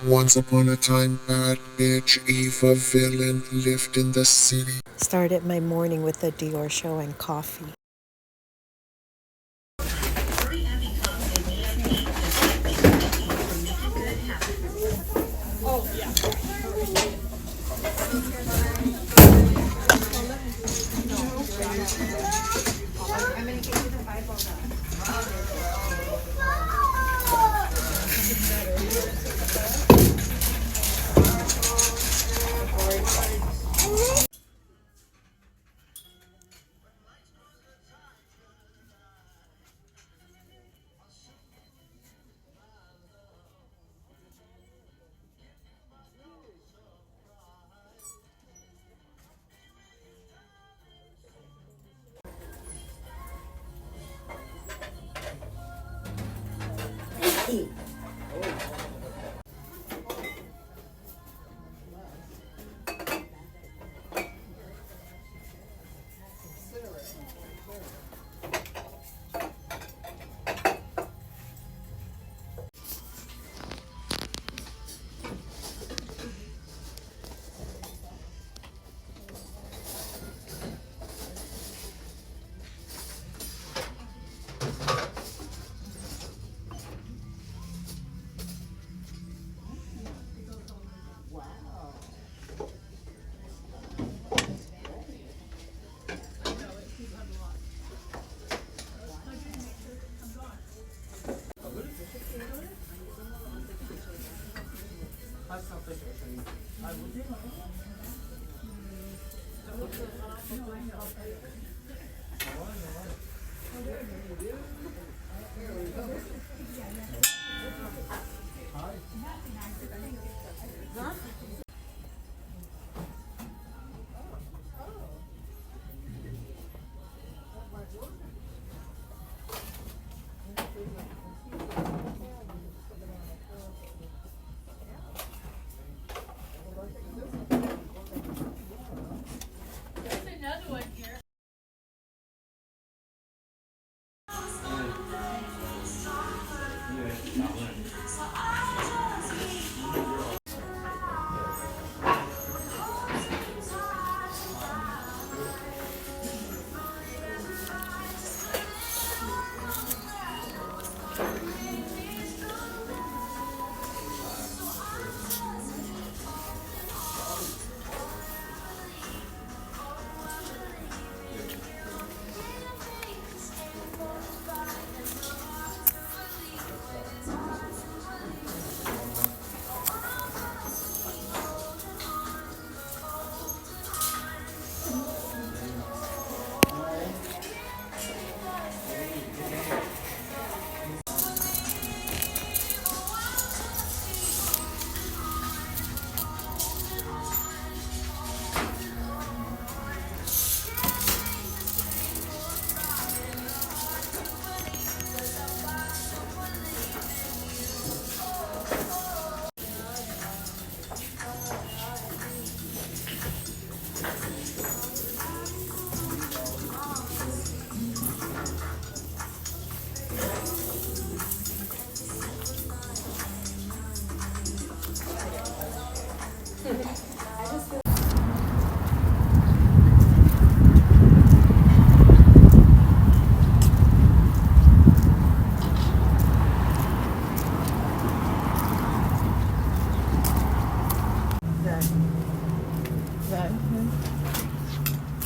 Once upon a time, bad bitch Eva villain lived in the city. Started my morning with a Dior show and coffee.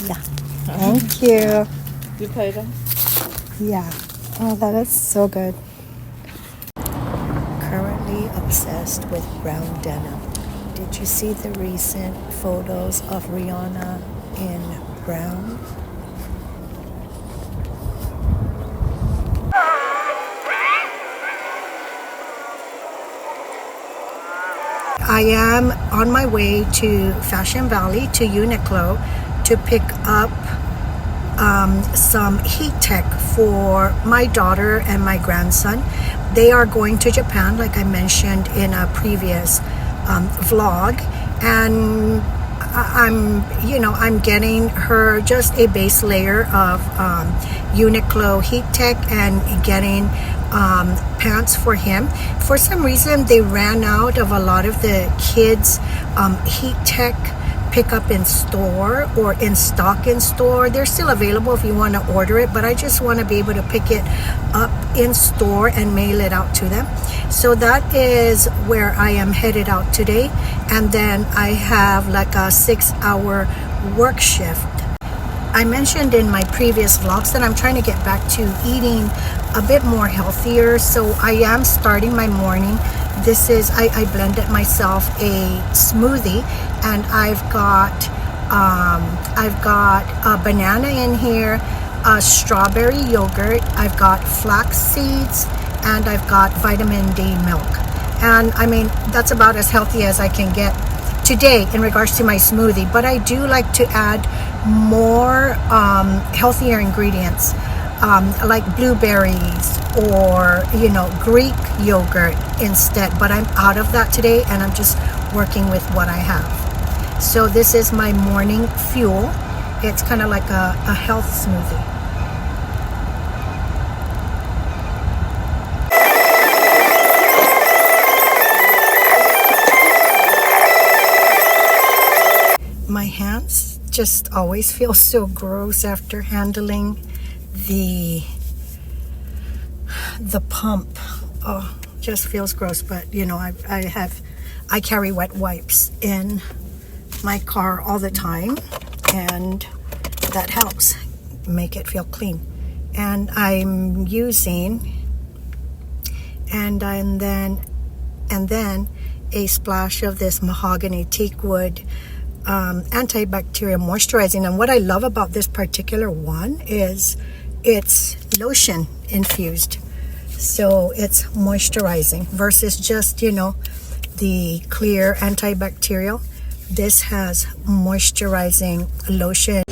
Yeah. Thank you. You paid them? Yeah. Oh, that is so good. Currently obsessed with brown denim. Did you see the recent photos of Rihanna in brown? I am on my way to Fashion Valley, to Uniqlo, to pick up some heat tech for my daughter and my grandson. They are going to Japan, like I mentioned in a previous vlog, and I'm getting her just a base layer of Uniqlo Heat Tech and getting pants for him. For some reason, they ran out of a lot of the kids' Heat Tech pick up in store or in stock in store. They're still available if you want to order it, but I just want to be able to pick it up in store and mail it out to them. So that is where I am headed out today, and then I have like a 6-hour work shift. I mentioned in my previous vlogs that I'm trying to get back to eating a bit more healthier, so I am starting my morning. This is, I blended myself a smoothie, and I've got a banana in here, a strawberry yogurt, I've got flax seeds, and I've got vitamin D milk. And I mean, that's about as healthy as I can get today in regards to my smoothie, but I do like to add more healthier ingredients, like blueberries or Greek yogurt instead, but I'm out of that today and I'm just working with what I have. So this is my morning fuel. It's kind of like a health smoothie. My hands just always feel so gross after handling the pump. Oh, just feels gross, but I carry wet wipes in my car all the time, and that helps make it feel clean. And I'm using and then a splash of this mahogany teak wood antibacterial moisturizing. And what I love about this particular one is it's lotion infused, so it's moisturizing versus just the clear antibacterial. This has moisturizing lotion.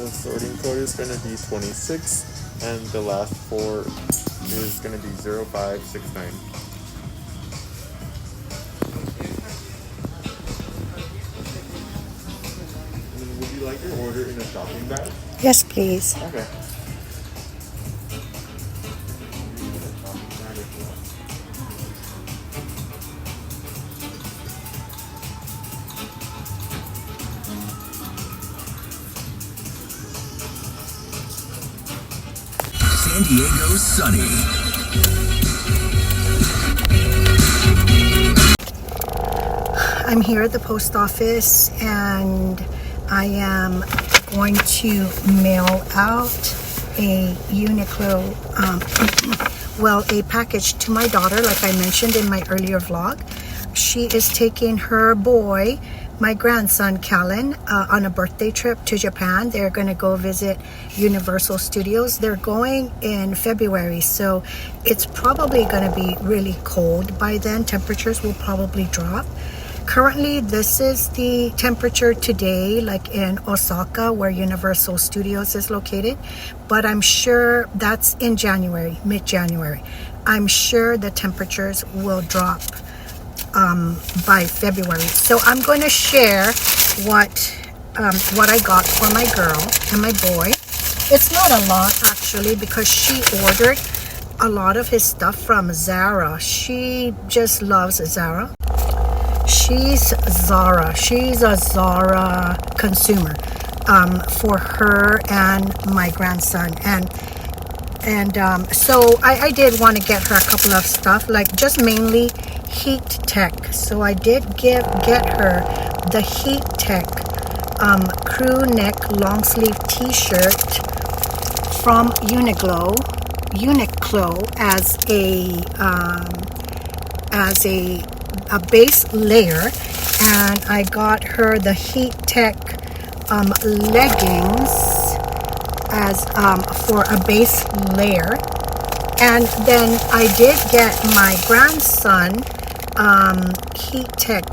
The sorting code is going to be 26, and the last 4 is going to be 0569. Would you like your order in a shopping bag? Yes, please. Okay. San Diego's sunny. I'm here at the post office and I am going to mail out a Uniqlo, a package to my daughter, like I mentioned in my earlier vlog. She is taking her boy, my grandson Callan, on a birthday trip to Japan. They're going to go visit Universal Studios. They're going in February, so it's probably going to be really cold by then. Temperatures will probably drop. Currently, this is the temperature today, like in Osaka, where Universal Studios is located. But I'm sure that's in January, mid-January. I'm sure the temperatures will drop by February. So I'm going to share what I got for my girl and my boy. It's not a lot actually, because she ordered a lot of his stuff from Zara. She just loves Zara. she's Zara. She's a Zara consumer for her and my grandson. So I did want to get her a couple of stuff, like just mainly Heat Tech. So I did get her the Heat Tech crew neck long sleeve t-shirt from Uniqlo as a base layer, and I got her the Heat Tech leggings as for a base layer. And then I did get my grandson Heat Tech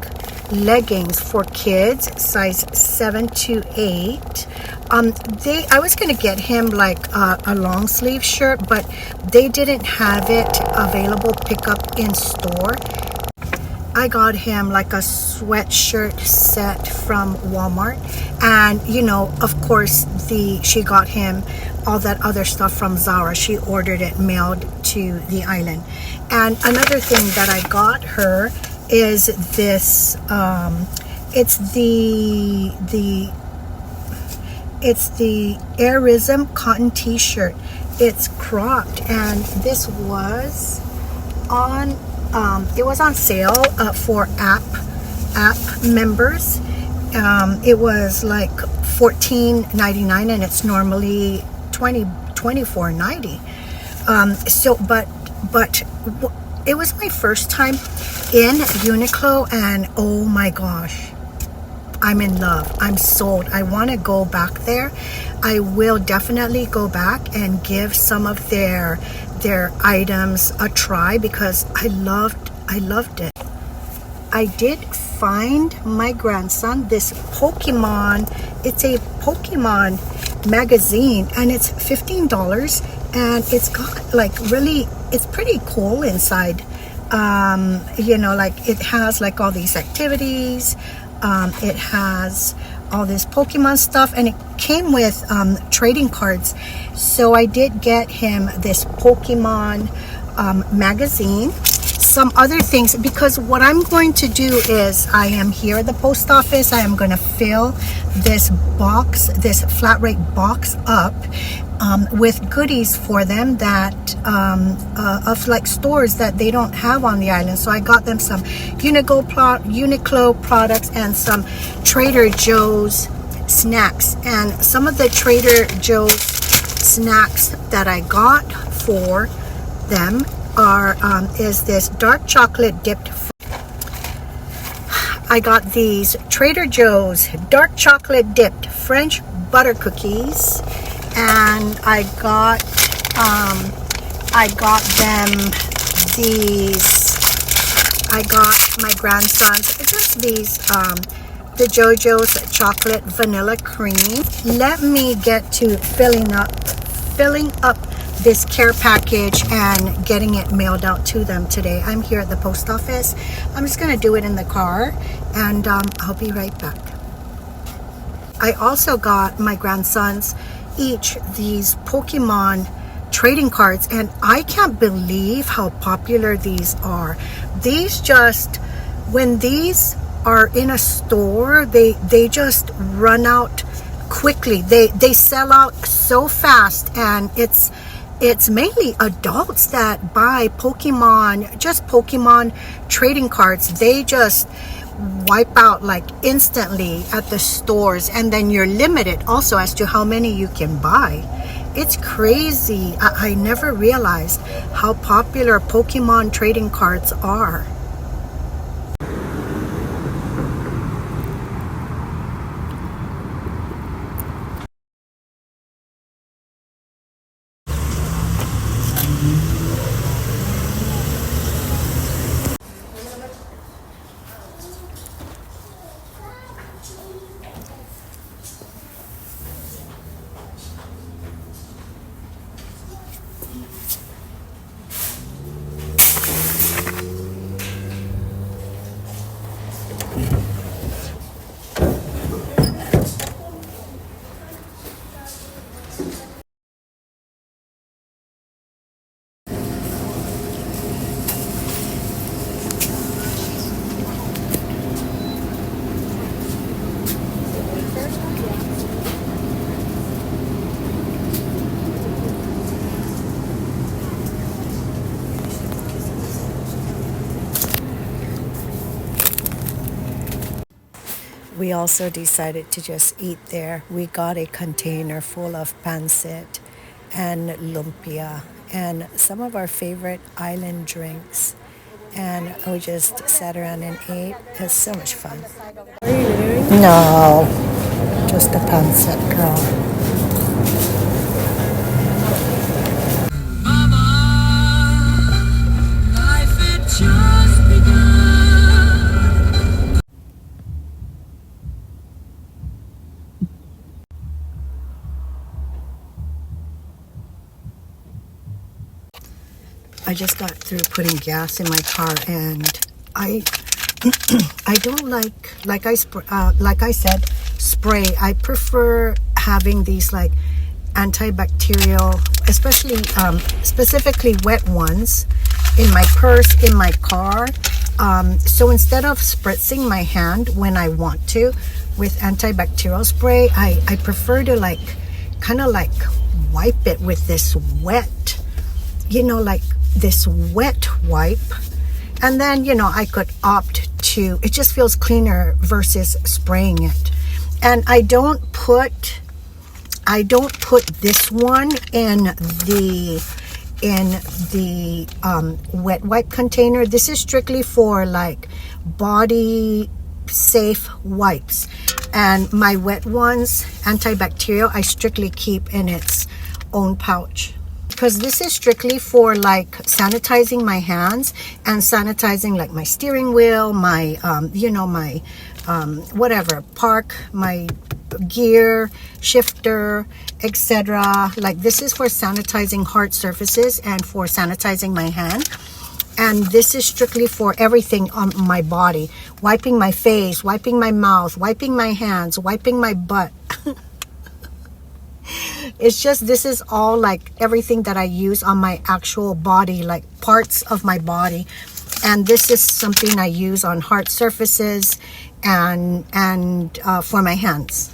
leggings for kids, size 7 to 8. I was gonna get him like a long sleeve shirt, but they didn't have it available pickup in store. I got him like a sweatshirt set from Walmart, and you know, of course, she got him all that other stuff from Zara. She ordered it mailed to the island. And another thing that I got her is this it's the Airism cotton t-shirt. It's cropped, and this was on it was on sale for app members. It was like $14.99, and it's normally $24.90. So but it was my first time in Uniqlo, and oh my gosh, I'm in love. I'm sold. I want to go back there. I will definitely go back and give some of their items a try because I loved it. I did find my grandson this Pokemon. It's a Pokemon magazine, and it's $15, and it's got like really, it's pretty cool inside. You know, like it has like all these activities. It has all this Pokemon stuff, and it came with trading cards. So I did get him this Pokemon magazine, some other things, because what I'm going to do is I am here at the post office. I am going to fill this box, this flat rate box up with goodies for them that of like stores that they don't have on the island. So I got them some Uniqlo products and some Trader Joe's snacks. And some of the Trader Joe's snacks that I got for them are is this dark chocolate dipped. I got these Trader Joe's dark chocolate dipped French butter cookies, and I got them these. I got my grandson's just these the JoJo's chocolate vanilla cream. Let me get to filling up this care package and getting it mailed out to them today. I'm here at the post office. I'm just gonna do it in the car, and I'll be right back. I also got my grandsons each these Pokemon trading cards, and I can't believe how popular these are. These just, when these are in a store, they just run out quickly. They sell out so fast, and it's mainly adults that buy Pokemon, just Pokemon trading cards. They just wipe out like instantly at the stores, and then you're limited also as to how many you can buy. It's crazy. I never realized how popular Pokemon trading cards are. we also decided to just eat there. We got a container full of pancit and lumpia and some of our favorite island drinks. And we just sat around and ate. It was so much fun. No, just a pancit, girl. I just got through putting gas in my car, and I I don't like I said, spray. I prefer having these like antibacterial, especially specifically wet ones, in my purse, in my car. So instead of spritzing my hand when I want to with antibacterial spray, I prefer to like kind of like wipe it with this wet, like this wet wipe. And then, I could opt to, it just feels cleaner versus spraying it. And I don't put this one in the wet wipe container. This is strictly for like body safe wipes. And my wet ones, antibacterial, I strictly keep in its own pouch. Because this is strictly for like sanitizing my hands and sanitizing like my steering wheel, my my whatever, park, my gear shifter, etc. Like this is for sanitizing hard surfaces and for sanitizing my hand. And this is strictly for everything on my body, wiping my face, wiping my mouth, wiping my hands, wiping my butt. It's just, this is all like everything that I use on my actual body, like parts of my body. And this is something I use on hard surfaces and for my hands.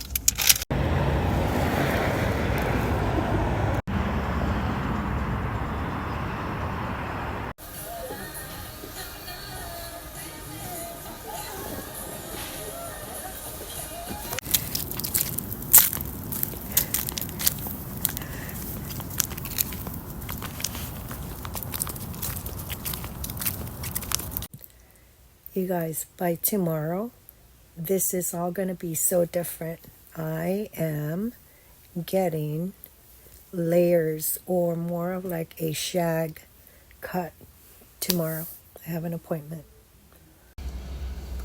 You guys, by tomorrow, this is all going to be so different. I am getting layers, or more of like a shag cut tomorrow. I have an appointment.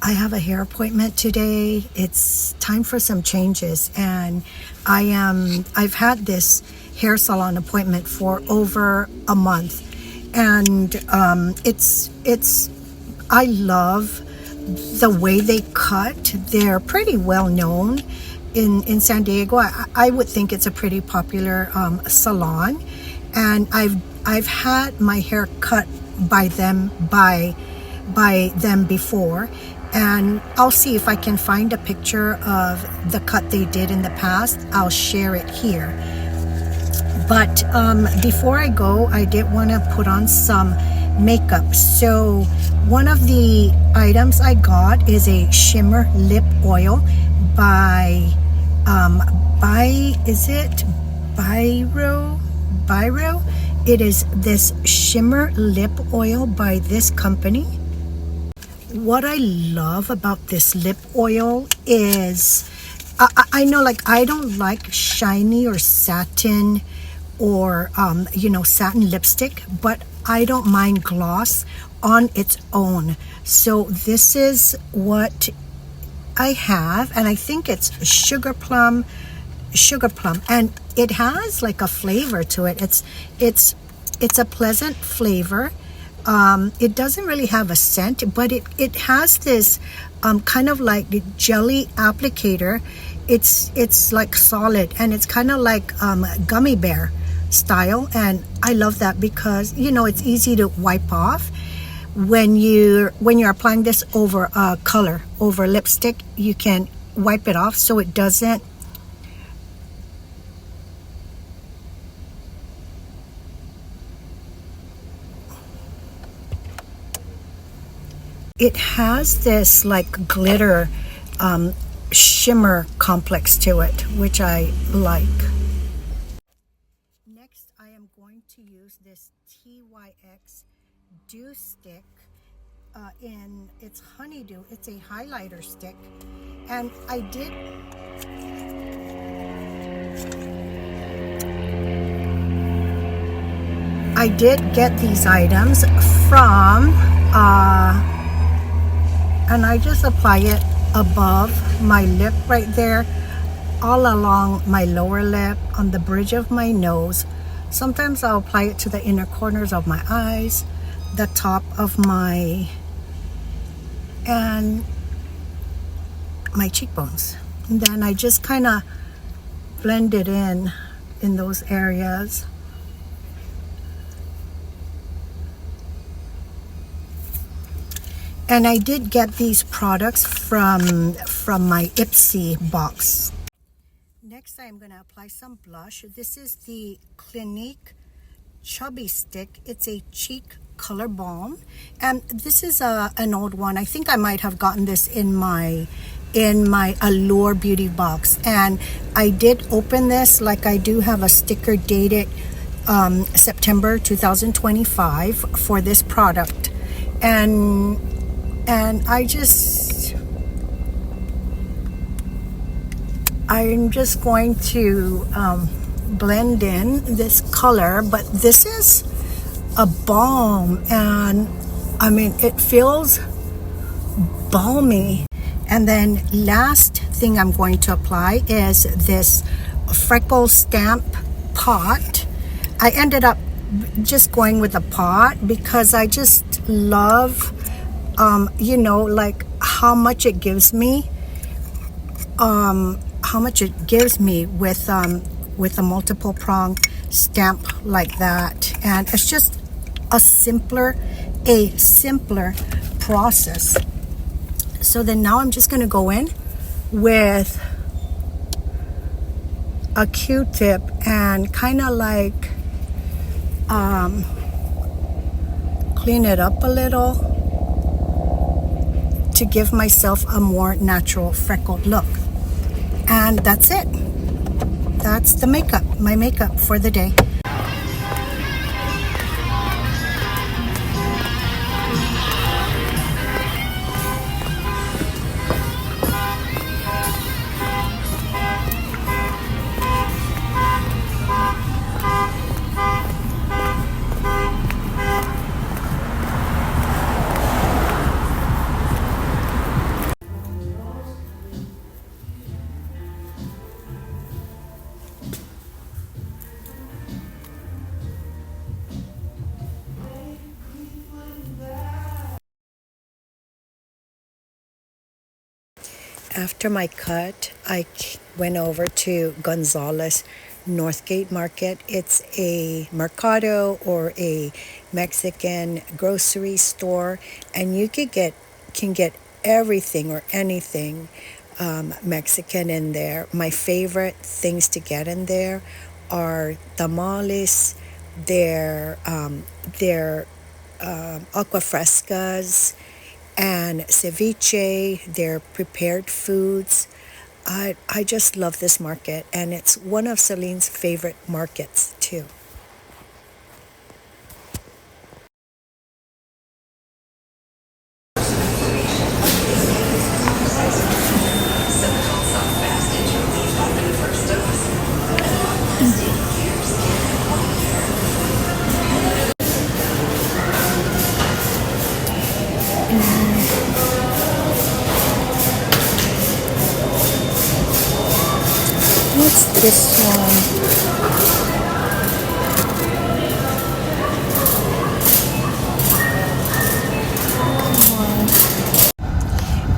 I have a hair appointment today. It's time for some changes, and I've had this hair salon appointment for over a month, and I love the way they cut. They're pretty well known in San Diego. I would think it's a pretty popular salon, and I've had my hair cut by them before, and I'll see if I can find a picture of the cut they did in the past. I'll share it here. But before I go, I did want to put on some makeup. So one of the items I got is a shimmer lip oil by is it Biro? It is this shimmer lip oil by this company. What I love about this lip oil is I know, like, I don't like shiny or satin or satin lipstick, but I don't mind gloss on its own. So this is what I have, and I think it's sugar plum, and it has like a flavor to it. It's a pleasant flavor. It doesn't really have a scent, but it has this kind of like the jelly applicator. It's like solid, and it's kind of like gummy bear style, and I love that because it's easy to wipe off. When you're applying this over color, over lipstick, you can wipe it off so it doesn't it has this like glitter shimmer complex to it, which I like. Next, I am going to use this TYX Dew Stick in its Honeydew. It's a highlighter stick, and I did get these items from and I just apply it above my lip right there, all along my lower lip, on the bridge of my nose. Sometimes I'll apply it to the inner corners of my eyes, the top of my cheekbones. And then I just kind of blend it in those areas. And I did get these products from my Ipsy box. Next, I'm going to apply some blush. This is the Clinique Chubby Stick. It's a cheek color balm. And this is an old one. I think I might have gotten this in my Allure beauty box. And I did open this, like I do have a sticker dated September 2025 for this product. And I'm just going to blend in this color, but this is a balm, and I mean, it feels balmy. And then last thing I'm going to apply is this freckle stamp pot. I ended up just going with a pot because I just love like how much it gives me with a multiple prong stamp like that. And it's just a simpler process. So then now I'm just going to go in with a Q-tip and kind of like clean it up a little to give myself a more natural freckled look. And that's it. That's the makeup, my makeup for the day. After my cut, I went over to Gonzales Northgate Market. It's a mercado or a Mexican grocery store, and you can get everything or anything Mexican in there. My favorite things to get in there are tamales, their aqua frescas, and ceviche, their prepared foods. I just love this market, and it's one of Celine's favorite markets too. What's this one?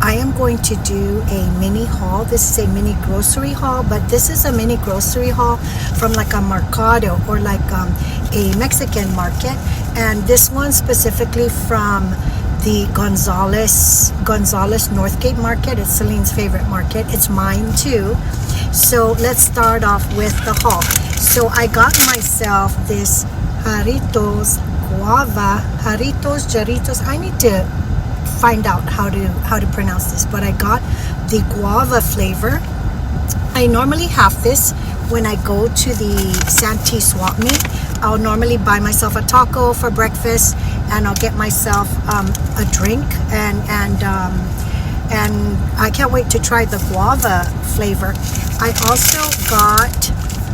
I am going to do a mini haul. This is a mini grocery haul, but this is a mini grocery haul from like a mercado or like a Mexican market. And this one specifically from the Gonzales Northgate Market. It's Celine's favorite market. It's mine too. So let's start off with the haul. So I got myself this Jarritos guava. Jarritos. I need to find out how to pronounce this, but I got the guava flavor. I normally have this when I go to the Santee swap meet. I'll normally buy myself a taco for breakfast, and I'll get myself a drink, and I can't wait to try the guava flavor. I also got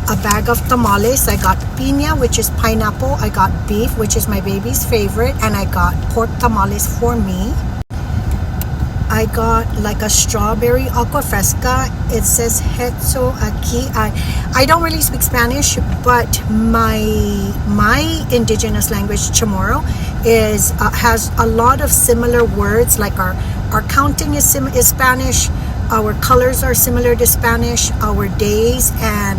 a bag of tamales. I got piña, which is pineapple. I got beef, which is my baby's favorite, and I got pork tamales for me. I got like a strawberry agua fresca. It says hecho aquí. I don't really speak Spanish, but my indigenous language, Chamorro, has a lot of similar words. Like our counting is Spanish. Our colors are similar to Spanish. Our days and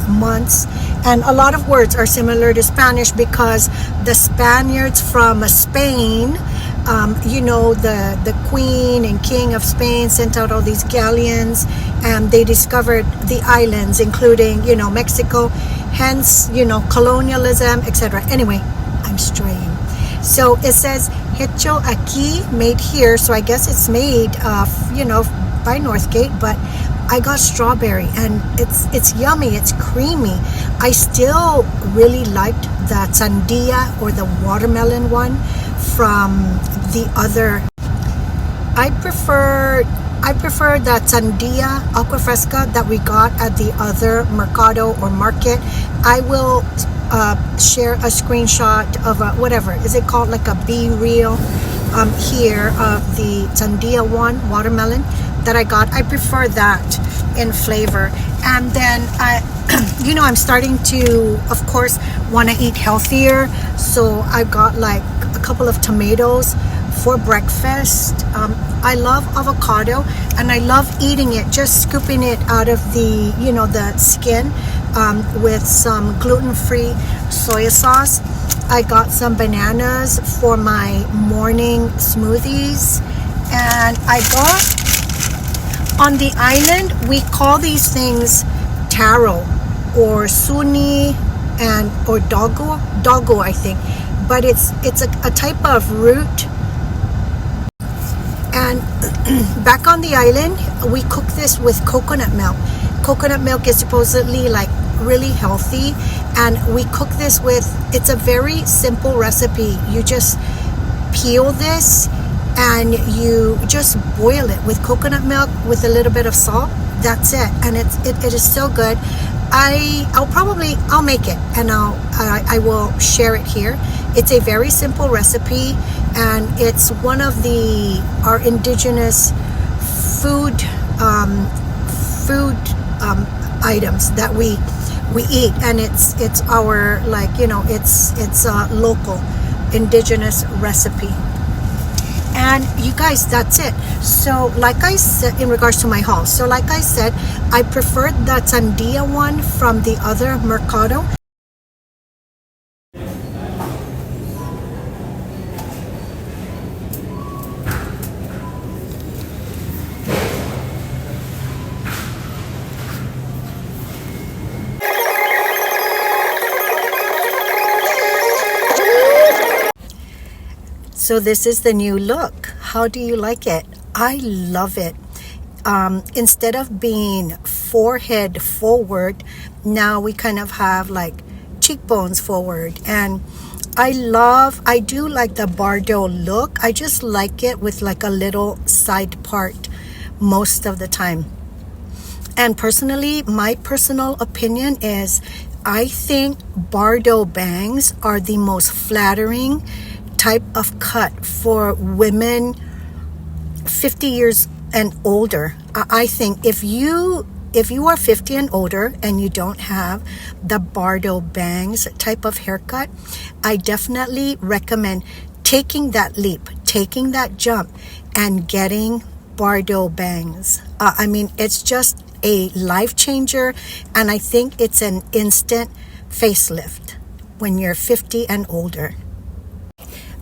months and a lot of words are similar to Spanish, because the Spaniards from Spain, the queen and king of Spain sent out all these galleons, and they discovered the islands, including Mexico, hence colonialism, etc. Anyway, I'm straying. So it says hecho aquí, made here, so I guess it's made by Northgate, but I got strawberry, and it's yummy, it's creamy. I still really liked the sandia or the watermelon one from the other. I prefer that sandia agua fresca that we got at the other mercado or market. I will share a screenshot of whatever is it called, like a B-reel here of the sandia one, watermelon, that I got. I prefer that in flavor. And then I'm starting to, of course, want to eat healthier, so I got like a couple of tomatoes for breakfast. I love avocado, and I love eating it, just scooping it out of the skin with some gluten-free soy sauce. I got some bananas for my morning smoothies, and I got, on the island, we call these things taro or suni or dogo, I think, but it's a type of root. And back on the island, we cook this with coconut milk. Coconut milk is supposedly like really healthy, and we cook this with, it's a very simple recipe. You just peel this and you just boil it with coconut milk with a little bit of salt. That's it, and it is so good. I'll make it, and I will share it here. It's a very simple recipe, and it's one of our indigenous food items that we eat, and it's our, like, it's a local indigenous recipe. And you guys, that's it. So like I said, in regards to my haul, so like I said, I preferred the sandia one from the other mercado. So this is the new look. How do you like it? I love it. Instead of being forehead forward, now we kind of have like cheekbones forward. And I do like the Bardo look. I just like it with like a little side part most of the time. And personally, my personal opinion is, I think Bardo bangs are the most flattering type of cut for women 50 years and older. I think if you are 50 and older and you don't have the Bardo bangs type of haircut, I definitely recommend taking that leap, taking that jump, and getting Bardo bangs. I mean, it's just a life changer, and I think it's an instant facelift when you're 50 and older.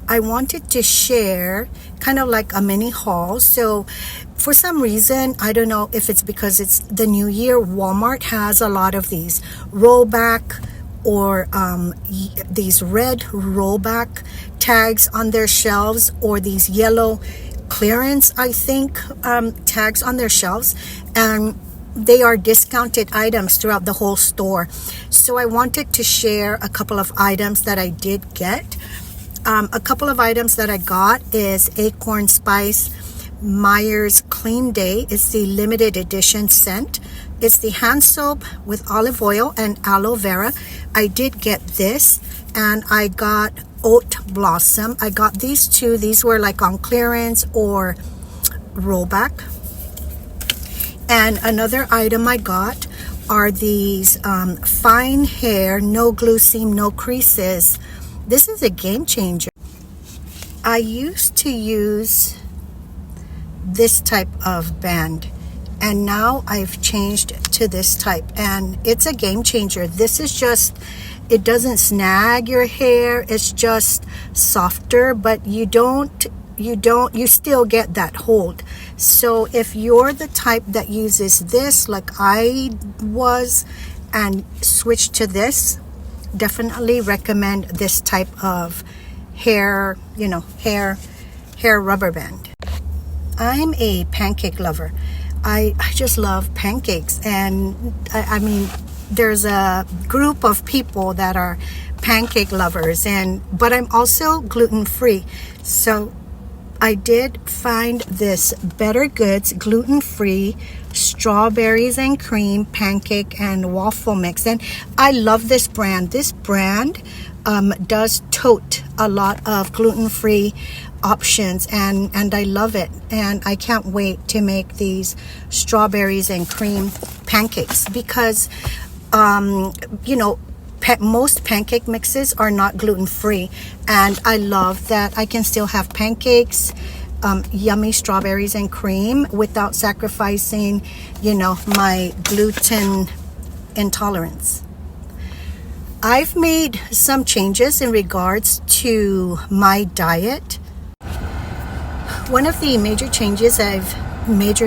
I wanted to share kind of like a mini haul. So for some reason, I don't know if it's because it's the new year, Walmart has a lot of these rollback or these red rollback tags on their shelves, or these yellow clearance, I think, tags on their shelves, and they are discounted items throughout the whole store. So I wanted to share a couple of items that I did get. A couple of items that I got is Acorn Spice Myers Clean Day. It's the limited edition scent. It's the hand soap with olive oil and aloe vera. I did get this, and I got Oat Blossom. I got these two. These were like on clearance or rollback. And another item I got are these fine hair, no glue seam, no creases. This is a game changer. I used to use this type of band, and now I've changed to this type, and it's a game changer. This is just, it doesn't snag your hair. It's just softer, but you still get that hold. So if you're the type that uses this like I was and switched to this, definitely recommend this type of hair rubber band. I'm a pancake lover. I just love pancakes, and I mean, there's a group of people that are pancake lovers, but I'm also gluten-free. So I did find this Better Goods gluten-free strawberries and cream pancake and waffle mix, and I love this brand. This brand does tote a lot of gluten-free options, and I love it, and I can't wait to make these strawberries and cream pancakes, because most pancake mixes are not gluten-free, and I love that I can still have pancakes, yummy strawberries and cream, without sacrificing my gluten intolerance. I've made some changes in regards to my diet. One of the major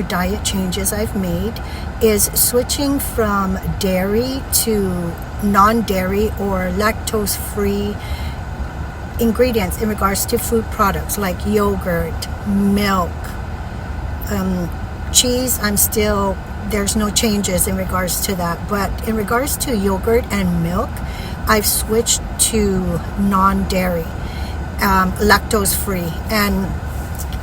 diet changes I've made is switching from dairy to non-dairy or lactose-free ingredients in regards to food products like yogurt, milk, cheese. There's no changes in regards to that, but in regards to yogurt and milk, I've switched to non-dairy, lactose-free, and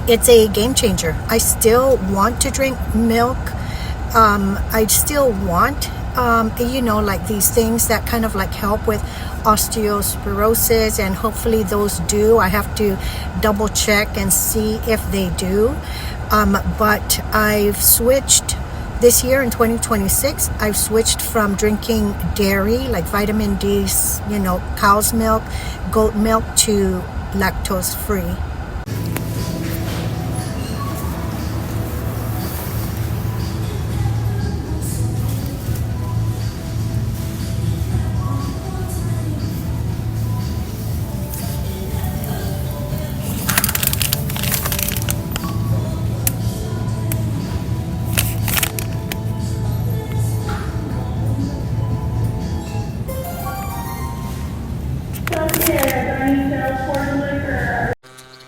it's a game changer. I still want to drink milk. I still want, like these things that kind of like help with osteoporosis, and hopefully those do. I have to double check and see if they do. But I've switched this year in 2026. I've switched from drinking dairy, like vitamin D, cow's milk, goat milk, to lactose free.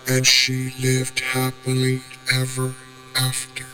And she lived happily ever after.